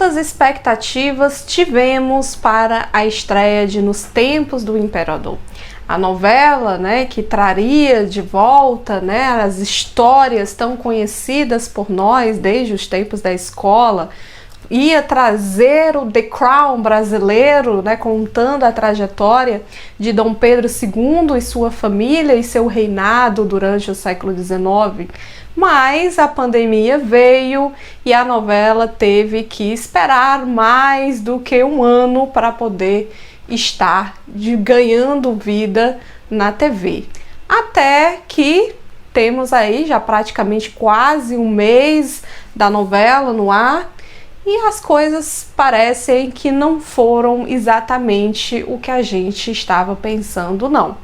quantas expectativas tivemos para a estreia de Nos Tempos do Imperador. A novela, né, que traria de volta, né, as histórias tão conhecidas por nós desde os tempos da escola, ia trazer o The Crown brasileiro, né, contando a trajetória de Dom Pedro II e sua família e seu reinado durante o século XIX. Mas a pandemia veio e a novela teve que esperar mais do que um ano para poder estar ganhando vida na TV. Até que temos aí já praticamente quase um mês da novela no ar e as coisas parecem que não foram exatamente o que a gente estava pensando, não.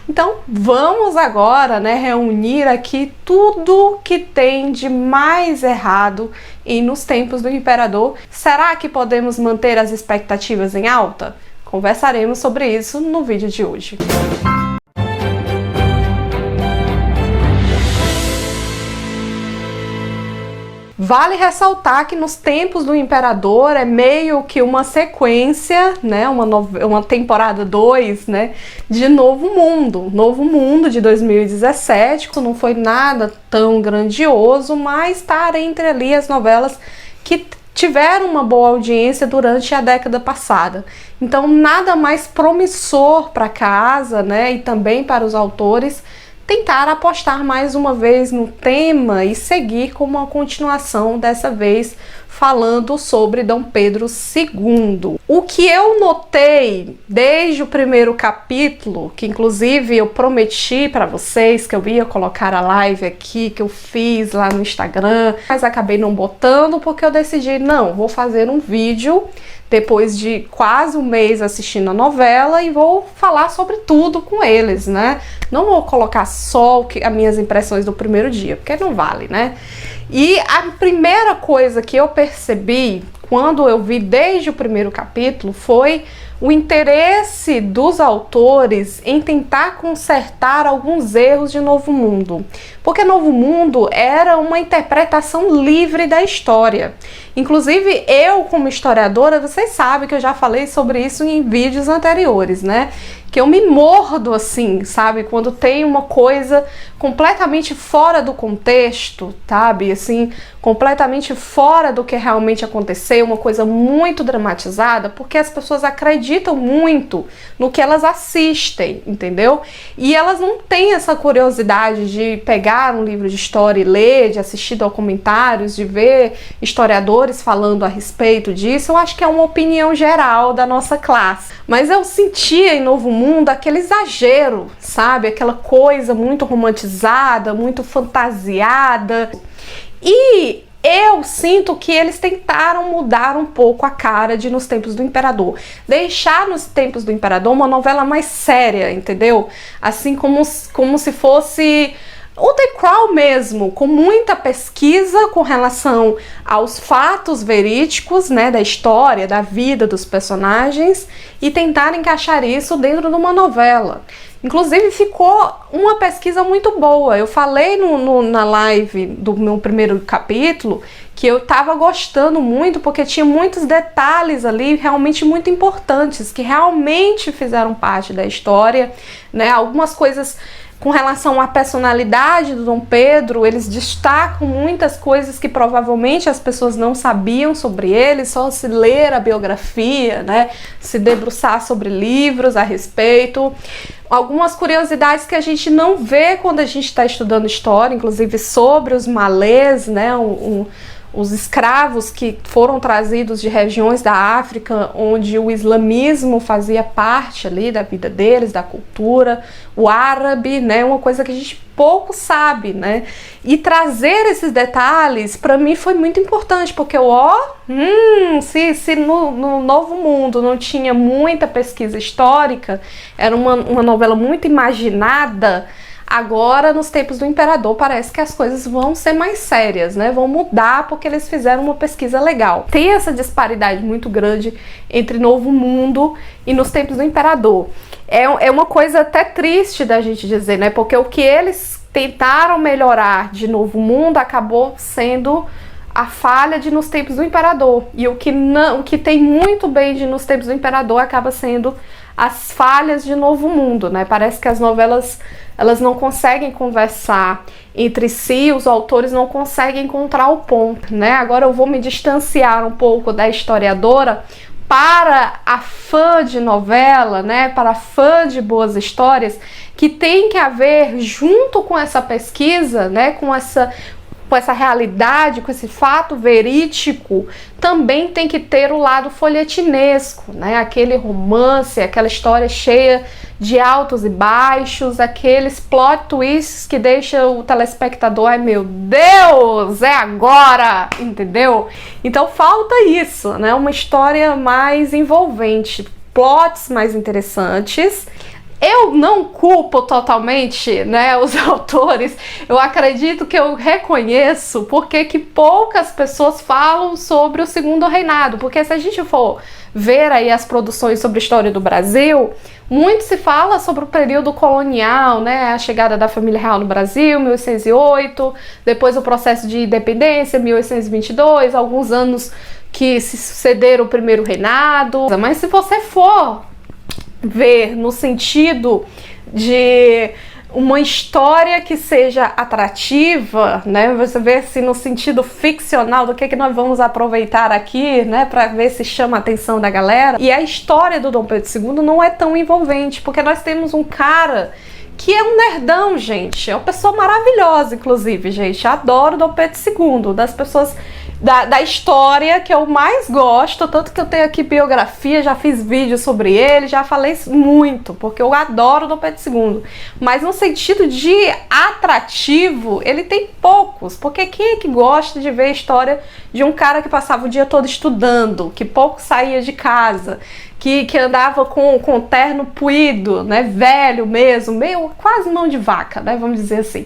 Então vamos agora, né, reunir aqui tudo que tem de mais errado em Nos Tempos do Imperador. Será que podemos manter as expectativas em alta? Conversaremos sobre isso no vídeo de hoje. Vale ressaltar que Nos Tempos do Imperador é meio que uma sequência, né, uma temporada 2, né, de Novo Mundo. Novo Mundo de 2017, que não foi nada tão grandioso, mas está entre ali as novelas que tiveram uma boa audiência durante a década passada. Então nada mais promissor para casa, né, e também para os autores tentar apostar mais uma vez no tema e seguir com uma continuação, dessa vez falando sobre Dom Pedro II. O que eu notei desde o primeiro capítulo, que inclusive eu prometi para vocês que eu ia colocar a live aqui, que eu fiz lá no Instagram, mas acabei não botando porque eu decidi, não, vou fazer um vídeo depois de quase um mês assistindo a novela e vou falar sobre tudo com eles, né? Não vou colocar só as minhas impressões do primeiro dia, porque não vale, né? E a primeira coisa que eu percebi quando eu vi desde o primeiro capítulo foi o interesse dos autores em tentar consertar alguns erros de Novo Mundo. Porque Novo Mundo era uma interpretação livre da história. Inclusive, eu como historiadora, vocês sabem que eu já falei sobre isso em vídeos anteriores, né? Que eu me mordo assim, sabe? Quando tem uma coisa completamente fora do contexto, sabe? Assim, completamente fora do que realmente aconteceu, uma coisa muito dramatizada, porque as pessoas acreditam muito no que elas assistem, entendeu? E elas não têm essa curiosidade de pegar um livro de história e ler, de assistir documentários, de ver historiadores falando a respeito disso. Eu acho que é uma opinião geral da nossa classe. Mas eu sentia em Novo Mundo aquele exagero, sabe? Aquela coisa muito romantizada, muito fantasiada. E eu sinto que eles tentaram mudar um pouco a cara de Nos Tempos do Imperador. Deixar Nos Tempos do Imperador uma novela mais séria, entendeu? Assim como se fosse o The Crown mesmo, com muita pesquisa com relação aos fatos verídicos, né, da história, da vida dos personagens, e tentar encaixar isso dentro de uma novela. Inclusive ficou uma pesquisa muito boa. Eu falei na live do meu primeiro capítulo que eu estava gostando muito porque tinha muitos detalhes ali realmente muito importantes, que realmente fizeram parte da história, né? Algumas coisas com relação à personalidade do Dom Pedro, eles destacam muitas coisas que provavelmente as pessoas não sabiam sobre ele, só se ler a biografia, né, se debruçar sobre livros a respeito. Algumas curiosidades que a gente não vê quando a gente está estudando história, inclusive sobre os malês, né, os escravos que foram trazidos de regiões da África onde o islamismo fazia parte ali da vida deles, da cultura, o árabe, né, uma coisa que a gente pouco sabe, né, e trazer esses detalhes para mim foi muito importante, porque se no Novo Mundo não tinha muita pesquisa histórica, era uma novela muito imaginada. Agora, Nos Tempos do Imperador, parece que as coisas vão ser mais sérias, né? Vão mudar porque eles fizeram uma pesquisa legal. Tem essa disparidade muito grande entre Novo Mundo e Nos Tempos do Imperador. É uma coisa até triste da gente dizer, né? Porque o que eles tentaram melhorar de Novo Mundo acabou sendo a falha de Nos Tempos do Imperador. E o que tem muito bem de Nos Tempos do Imperador acaba sendo as falhas de Novo Mundo, né? Parece que as novelas, elas não conseguem conversar entre si, os autores não conseguem encontrar o ponto, né? Agora eu vou me distanciar um pouco da historiadora para a fã de novela, né? Para a fã de boas histórias, que tem que haver, junto com essa pesquisa, né? Com essa realidade, com esse fato verídico, também tem que ter o lado folhetinesco, né? Aquele romance, aquela história cheia de altos e baixos, aqueles plot twists que deixam o telespectador, ai meu Deus, é agora, entendeu? Então falta isso, né? Uma história mais envolvente, plots mais interessantes. Eu não culpo totalmente, né, os autores. Eu acredito que eu reconheço porque que poucas pessoas falam sobre o Segundo Reinado, porque se a gente for ver aí as produções sobre a história do Brasil, muito se fala sobre o período colonial, né, a chegada da família real no Brasil, 1808, depois o processo de independência, 1822, alguns anos que se sucederam o Primeiro Reinado. Mas se você for ver no sentido de uma história que seja atrativa, né? Você vê se no sentido ficcional do que nós vamos aproveitar aqui, né? Para ver se chama a atenção da galera. E a história do Dom Pedro II não é tão envolvente, porque nós temos um cara que é um nerdão, gente. É uma pessoa maravilhosa, inclusive, gente. Adoro o Dom Pedro II, das pessoas da história que eu mais gosto, tanto que eu tenho aqui biografia, já fiz vídeo sobre ele, já falei muito, porque eu adoro o Dom Pedro II. Mas no sentido de atrativo, ele tem poucos, porque quem é que gosta de ver a história de um cara que passava o dia todo estudando, que pouco saía de casa, que andava com terno puído, né, velho mesmo, meio quase mão de vaca, né, vamos dizer assim.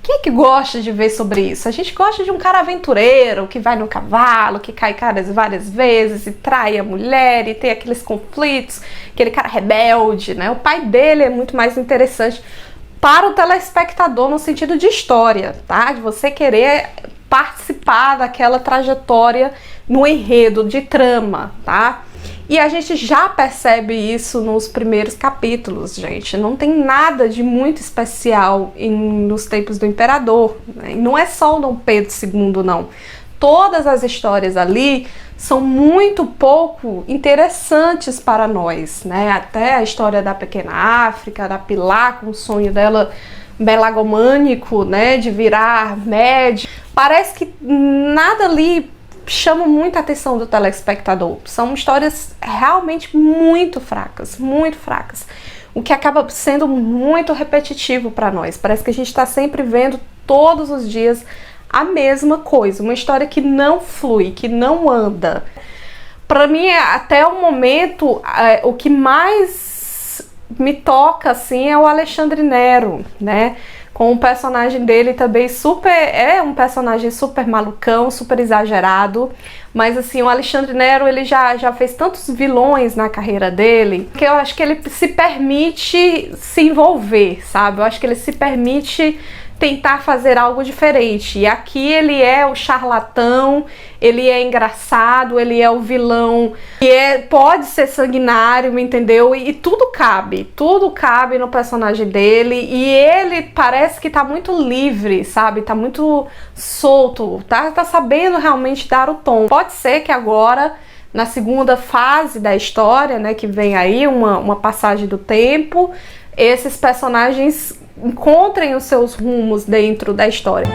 Quem é que gosta de ver sobre isso? A gente gosta de um cara aventureiro, que vai no cavalo, que cai caras várias vezes e trai a mulher e tem aqueles conflitos, aquele cara rebelde, né? O pai dele é muito mais interessante para o telespectador no sentido de história, tá? De você querer participar daquela trajetória no enredo, de trama, tá? E a gente já percebe isso nos primeiros capítulos, gente. Não tem nada de muito especial nos tempos do Imperador, né? E não é só o Dom Pedro II, não. Todas as histórias ali são muito pouco interessantes para nós, né? Até a história da Pequena África, da Pilar, com o sonho dela melagomânico, né? De virar médium. Parece que nada ali chama muita atenção do telespectador. São histórias realmente muito fracas, o que acaba sendo muito repetitivo para nós. Parece que a gente está sempre vendo todos os dias a mesma coisa, uma história que não flui, que não anda. Para mim, até o momento, o que mais me toca assim é o Alexandre Nero, né? Com o personagem dele também um personagem super malucão, super exagerado, mas assim, o Alexandre Nero, ele já fez tantos vilões na carreira dele, que eu acho que ele se permite se envolver, sabe? Eu acho que ele se permite tentar fazer algo diferente, e aqui ele é o charlatão, ele é engraçado, ele é o vilão, e pode ser sanguinário, entendeu? E tudo cabe no personagem dele, e ele parece que tá muito livre, sabe? Tá muito solto, tá sabendo realmente dar o tom. Pode ser que agora, na segunda fase da história, né, que vem aí, uma passagem do tempo, esses personagens encontrem os seus rumos dentro da história.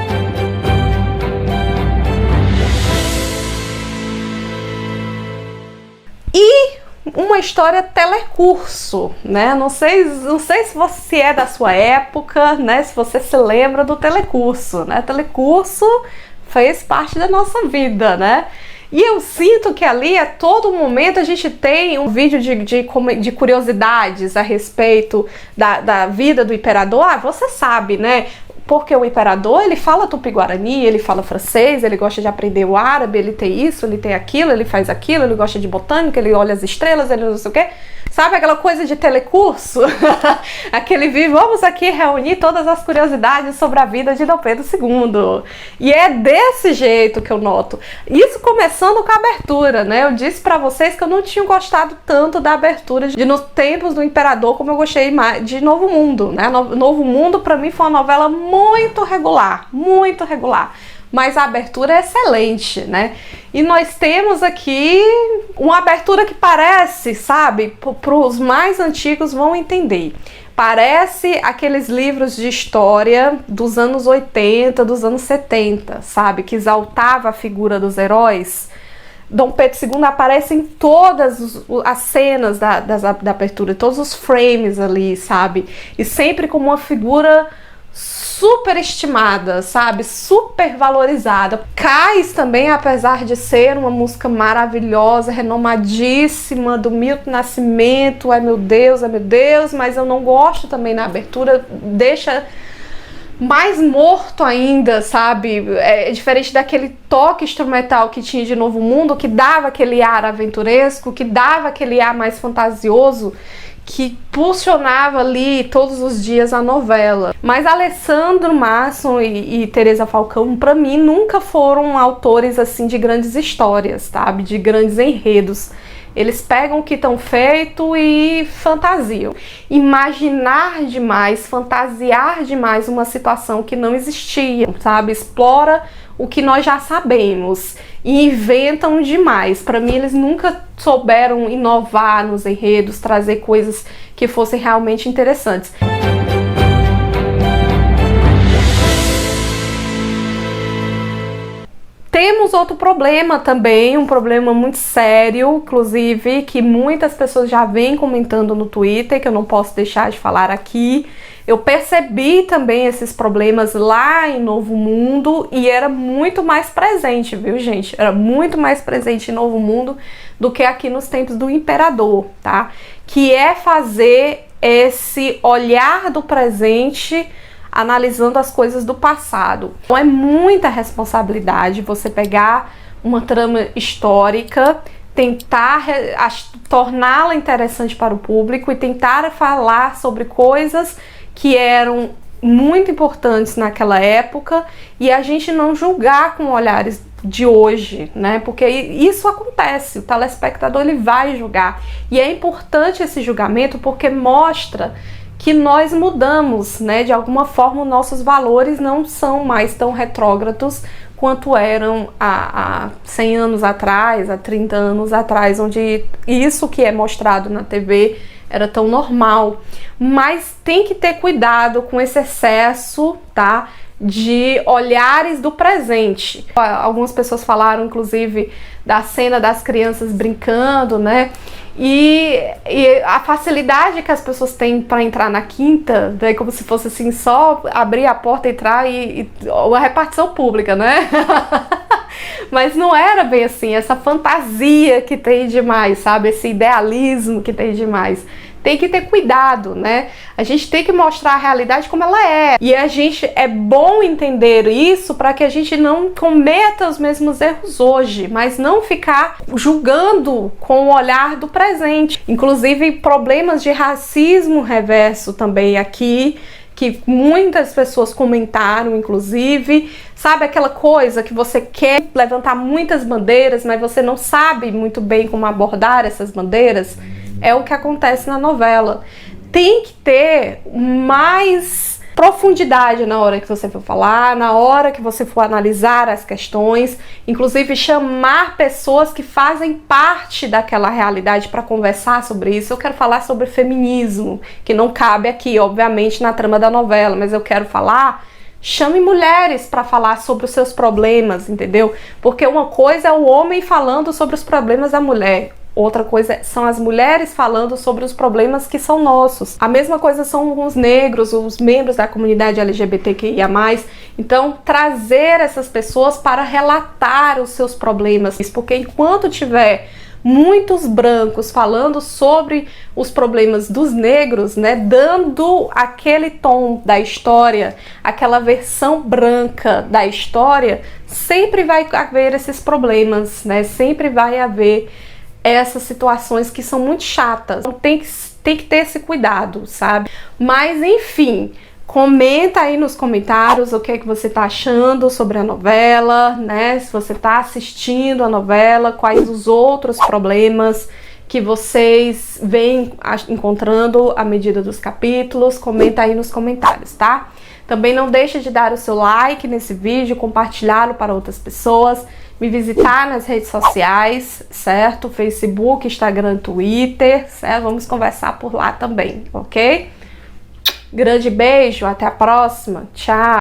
E uma história telecurso, né? Não sei se você é da sua época, né? Se você se lembra do telecurso, né? Telecurso fez parte da nossa vida, né? E eu sinto que ali, a todo momento, a gente tem um vídeo de curiosidades a respeito da vida do imperador. Ah, você sabe, né? Porque o imperador, ele fala tupi-guarani, ele fala francês, ele gosta de aprender o árabe, ele tem isso, ele tem aquilo, ele faz aquilo, ele gosta de botânica, ele olha as estrelas, ele não sei o quê. Sabe aquela coisa de telecurso? Aquele vamos aqui reunir todas as curiosidades sobre a vida de Dom Pedro II. E é desse jeito que eu noto. Isso começando com a abertura, né? Eu disse pra vocês que eu não tinha gostado tanto da abertura de Nos Tempos do Imperador como eu gostei mais de Novo Mundo, né? Novo Mundo pra mim foi uma novela muito regular, muito regular. Mas a abertura é excelente, né? E nós temos aqui uma abertura que parece, sabe, para os mais antigos vão entender. Parece aqueles livros de história dos anos 80, dos anos 70, sabe? Que exaltava a figura dos heróis. Dom Pedro II aparece em todas as cenas da abertura, todos os frames ali, sabe? E sempre como uma figura super estimada, sabe? Super valorizada. Cais também, apesar de ser uma música maravilhosa, renomadíssima, do Milton Nascimento, ai meu Deus, mas eu não gosto também na abertura, deixa mais morto ainda, sabe? É diferente daquele toque instrumental que tinha de Novo Mundo, que dava aquele ar aventuresco, que dava aquele ar mais fantasioso, que pulsionava ali todos os dias a novela. Mas Alessandro Masson e Teresa Falcão, para mim, nunca foram autores assim de grandes histórias, sabe? De grandes enredos. Eles pegam o que estão feito e fantasiam. Imaginar demais, fantasiar demais uma situação que não existia, sabe? Explora o que nós já sabemos e inventam demais. Para mim, eles nunca souberam inovar nos enredos, trazer coisas que fossem realmente interessantes. Temos outro problema também, um problema muito sério, inclusive, que muitas pessoas já vêm comentando no Twitter, que eu não posso deixar de falar aqui. Eu percebi também esses problemas lá em Novo Mundo e era muito mais presente, viu, gente? Era muito mais presente em Novo Mundo do que aqui nos tempos do Imperador, tá? Que é fazer esse olhar do presente analisando as coisas do passado. Então é muita responsabilidade você pegar uma trama histórica, tentar torná-la interessante para o público e tentar falar sobre coisas que eram muito importantes naquela época e a gente não julgar com olhares de hoje, né? Porque isso acontece, o telespectador ele vai julgar e é importante esse julgamento porque mostra que nós mudamos, né? De alguma forma, nossos valores não são mais tão retrógrados quanto eram há 100 anos atrás, há 30 anos atrás, onde isso que é mostrado na TV era tão normal. Mas tem que ter cuidado com esse excesso, tá? De olhares do presente. Algumas pessoas falaram, inclusive, da cena das crianças brincando, né? E a facilidade que as pessoas têm para entrar na quinta, né, como se fosse assim, só abrir a porta, entrar e a repartição pública, né? Mas não era bem assim, essa fantasia que tem demais, sabe? Esse idealismo que tem demais. Tem que ter cuidado, né? A gente tem que mostrar a realidade como ela é. E é bom entender isso para que a gente não cometa os mesmos erros hoje, mas não ficar julgando com o olhar do presente. Inclusive, problemas de racismo reverso também aqui, que muitas pessoas comentaram, inclusive. Sabe aquela coisa que você quer levantar muitas bandeiras, mas você não sabe muito bem como abordar essas bandeiras? É o que acontece na novela. Tem que ter mais profundidade na hora que você for falar, na hora que você for analisar as questões, inclusive chamar pessoas que fazem parte daquela realidade para conversar sobre isso. Eu quero falar sobre feminismo, que não cabe aqui, obviamente, na trama da novela, mas eu quero falar. Chame mulheres para falar sobre os seus problemas, entendeu? Porque uma coisa é o homem falando sobre os problemas da mulher. Outra coisa são as mulheres falando sobre os problemas que são nossos. A mesma coisa são os negros, os membros da comunidade LGBTQIA+. Então, trazer essas pessoas para relatar os seus problemas. Porque enquanto tiver muitos brancos falando sobre os problemas dos negros, né, dando aquele tom da história, aquela versão branca da história, sempre vai haver esses problemas, né, sempre vai haver essas situações que são muito chatas. Então tem que ter esse cuidado, sabe? Mas enfim, comenta aí nos comentários o que é que você tá achando sobre a novela, né? Se você tá assistindo a novela, quais os outros problemas que vocês vêm encontrando à medida dos capítulos, comenta aí nos comentários, tá? Também não deixe de dar o seu like nesse vídeo, compartilhá-lo para outras pessoas, me visitar nas redes sociais, certo? Facebook, Instagram, Twitter, certo? Vamos conversar por lá também, ok? Grande beijo, até a próxima, tchau!